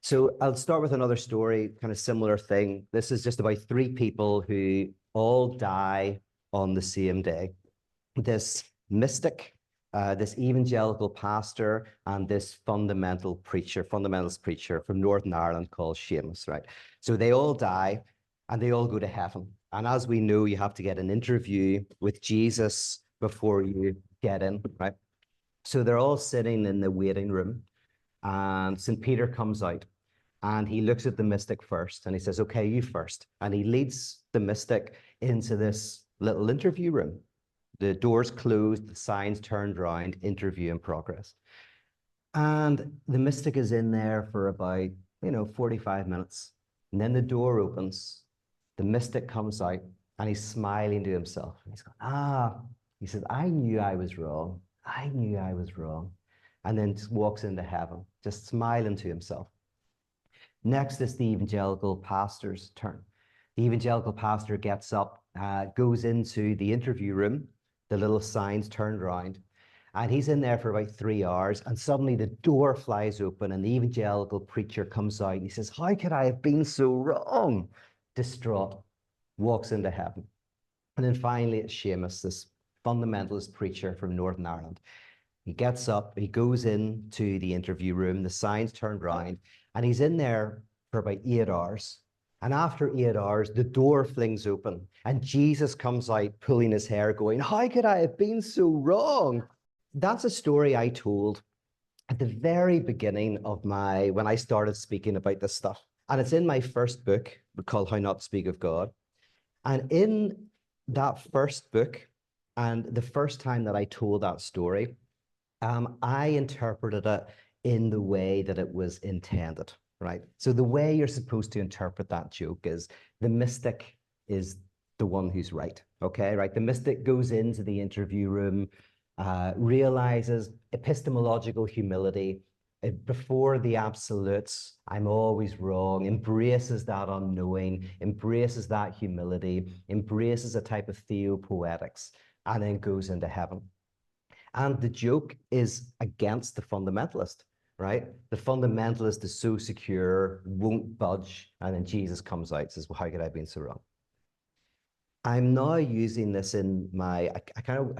So I'll start with another story, kind of similar thing. This is just about three people who all die on the same day. This mystic, this evangelical pastor, and this fundamentalist preacher from Northern Ireland called Seamus, right? So they all die and they all go to heaven. And as we know, you have to get an interview with Jesus before you get in, right? So they're all sitting in the waiting room, and St. Peter comes out and he looks at the mystic first and he says, okay, you first. And he leads the mystic into this little interview room. The doors closed, the signs turned around, interview in progress. And the mystic is in there for about, 45 minutes. And then the door opens, the mystic comes out and he's smiling to himself. And he's going, he says, I knew I was wrong. I knew I was wrong. And then just walks into heaven, just smiling to himself. Next is the evangelical pastor's turn. The evangelical pastor gets up, goes into the interview room, the little signs turned around, and he's in there for about 3 hours, and suddenly the door flies open and the evangelical preacher comes out and he says, how could I have been so wrong? Distraught, walks into heaven. And then finally it's Seamus, this fundamentalist preacher from Northern Ireland. He gets up, he goes into the interview room, the signs turned around, and he's in there for about 8 hours. And after 8 hours, the door flings open and Jesus comes out pulling his hair going, how could I have been so wrong? That's a story I told at the very beginning of when I started speaking about this stuff. And it's in my first book called How Not to Speak of God. And in that first book, and the first time that I told that story, I interpreted it in the way that it was intended, right? So the way you're supposed to interpret that joke is the mystic is the one who's right, okay, right? The mystic goes into the interview room, realizes epistemological humility, before the absolutes, I'm always wrong, embraces that unknowing, embraces that humility, embraces a type of theopoetics, and then goes into heaven. And the joke is against the fundamentalist, right? The fundamentalist is so secure, won't budge, and then Jesus comes out and says, well, how could I have been so wrong? I'm now using this in I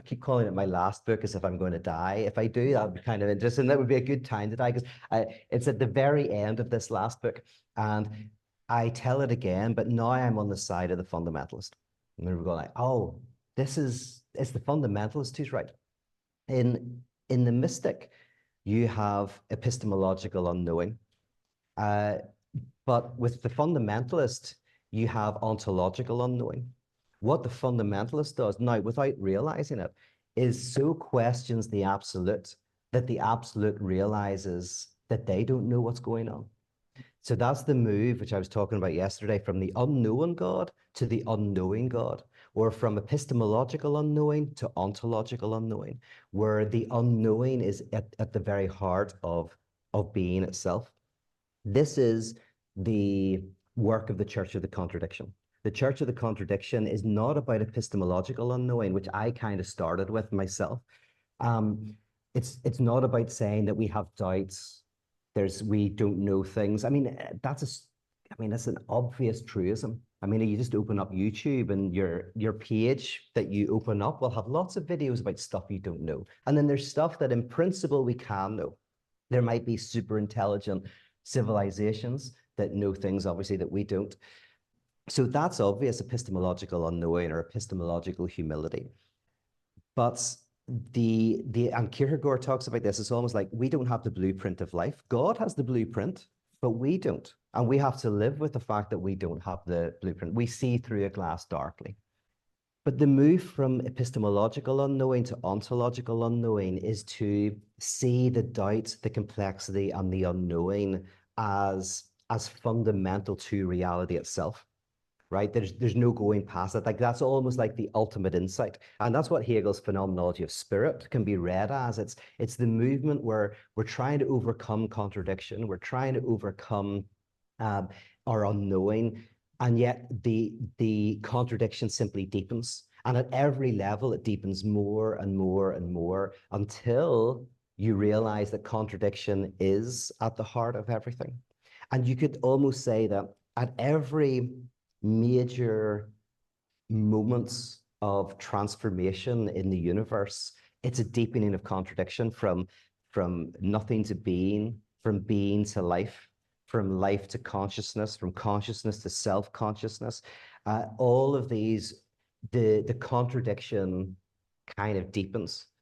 keep calling it my last book as if I'm going to die. If I do, that would be kind of interesting. That would be a good time to die because it's at the very end of this last book. And I tell it again, but now I'm on the side of the fundamentalist. And we're going like, oh, it's the fundamentalist who's right. In the mystic, you have epistemological unknowing. But with the fundamentalist, you have ontological unknowing. What the fundamentalist does now, without realizing it, is so questions the absolute that the absolute realizes that they don't know what's going on. So that's the move, which I was talking about yesterday, from the unknown God to the unknowing God, or from epistemological unknowing to ontological unknowing, where the unknowing is at the very heart of being itself. This is the work of the Church of the Contradiction. The Church of the Contradiction is not about epistemological unknowing, which I kind of started with myself. It's not about saying that we have doubts. We don't know things. I mean, that's an obvious truism. I mean, you just open up YouTube and your page that you open up will have lots of videos about stuff you don't know. And then there's stuff that in principle we can know. There might be super intelligent civilizations that know things, obviously, that we don't. So that's obvious epistemological unknowing or epistemological humility. But and Kierkegaard talks about this, it's almost like we don't have the blueprint of life. God has the blueprint, but we don't. And we have to live with the fact that we don't have the blueprint. We see through a glass darkly. But the move from epistemological unknowing to ontological unknowing is to see the doubts, the complexity, and the unknowing as fundamental to reality itself, right? There's no going past it. Like that's almost like the ultimate insight. And that's what Hegel's phenomenology of spirit can be read as. It's the movement where we're trying to overcome contradiction. We're trying to overcome our unknowing. And yet the contradiction simply deepens. And at every level, it deepens more and more and more until you realize that contradiction is at the heart of everything. And you could almost say that at every major moments of transformation in the universe, it's a deepening of contradiction from nothing to being, from being to life, from life to consciousness, from consciousness to self-consciousness. All of these, the contradiction kind of deepens.